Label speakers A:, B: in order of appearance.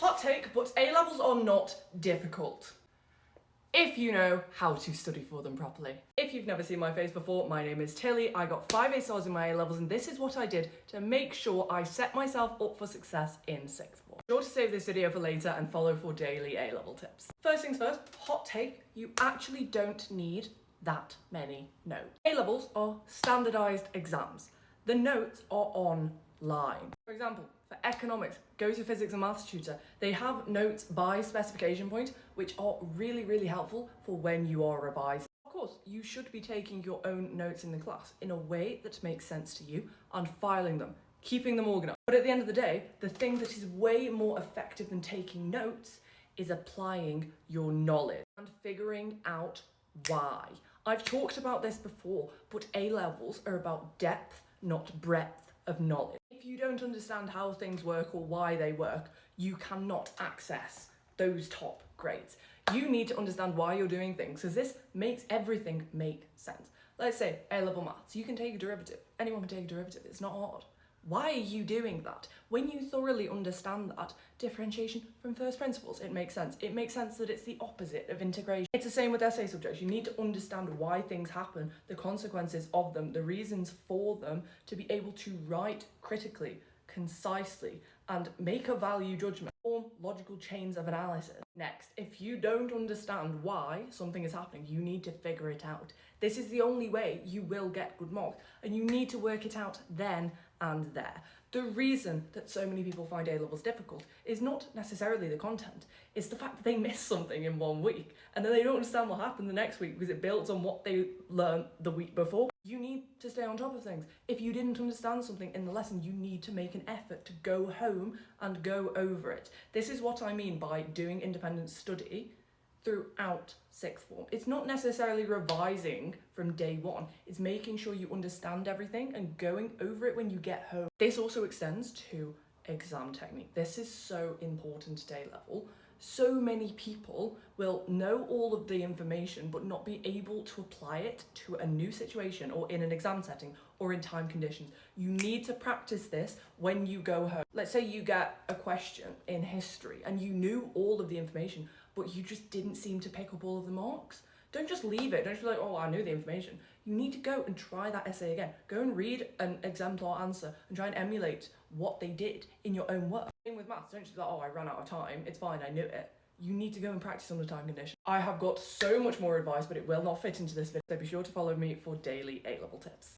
A: Hot take, but A-levels are not difficult if you know how to study for them properly. If you've never seen my face before, my name is Tilly. I got 5 A stars in my A-levels, and this is what I did to make sure I set myself up for success in sixth form. Be sure to save this video for later and follow for daily A-level tips. First things first, hot take, you actually don't need that many notes. A-levels are standardized exams. The notes are online. For example, for economics, go to physics and maths tutor. They have notes by specification point, which are really helpful for when you are revising. Of course, you should be taking your own notes in the class in a way that makes sense to you and filing them, keeping them organized. But at the end of the day, the thing that is way more effective than taking notes is applying your knowledge and figuring out why. I've talked about this before, but A-levels are about depth, not breadth of knowledge. If you don't understand how things work or why they work, you cannot access those top grades. You need to understand why you're doing things, because this makes everything make sense. Let's say A-level maths, you can take a derivative. Anyone can take a derivative, it's not hard. Why are you doing that? When you thoroughly understand that, differentiation from first principles, it makes sense. It makes sense that it's the opposite of integration. It's the same with essay subjects. You need to understand why things happen, the consequences of them, the reasons for them, to be able to write critically, concisely, and make a value judgment. Form logical chains of analysis. Next, if you don't understand why something is happening, you need to figure it out. This is the only way you will get good marks, and you need to work it out then and there. The reason that so many people find A-levels difficult is not necessarily the content, it's the fact that they miss something in 1 week and then they don't understand what happened the next week because it builds on what they learned the week before. You need to stay on top of things. If you didn't understand something in the lesson, you need to make an effort to go home and go over it. This is what I mean by doing independent study throughout sixth form. It's not necessarily revising from day one, it's making sure you understand everything and going over it when you get home. This also extends to exam technique. This is so important at A-level. So many people will know all of the information but not be able to apply it to a new situation or in an exam setting or in time conditions. You need to practice this when you go home. Let's say you get a question in history and you knew all of the information but you just didn't seem to pick up all of the marks. Don't just leave it. Don't just be like, oh, I knew the information. You need to go and try that essay again. Go and read an exemplar answer and try and emulate what they did in your own work. Same with maths. Don't just be like, oh, I ran out of time. It's fine, I knew it. You need to go and practice on the time condition. I have got so much more advice, but it will not fit into this video. So be sure to follow me for daily A-level tips.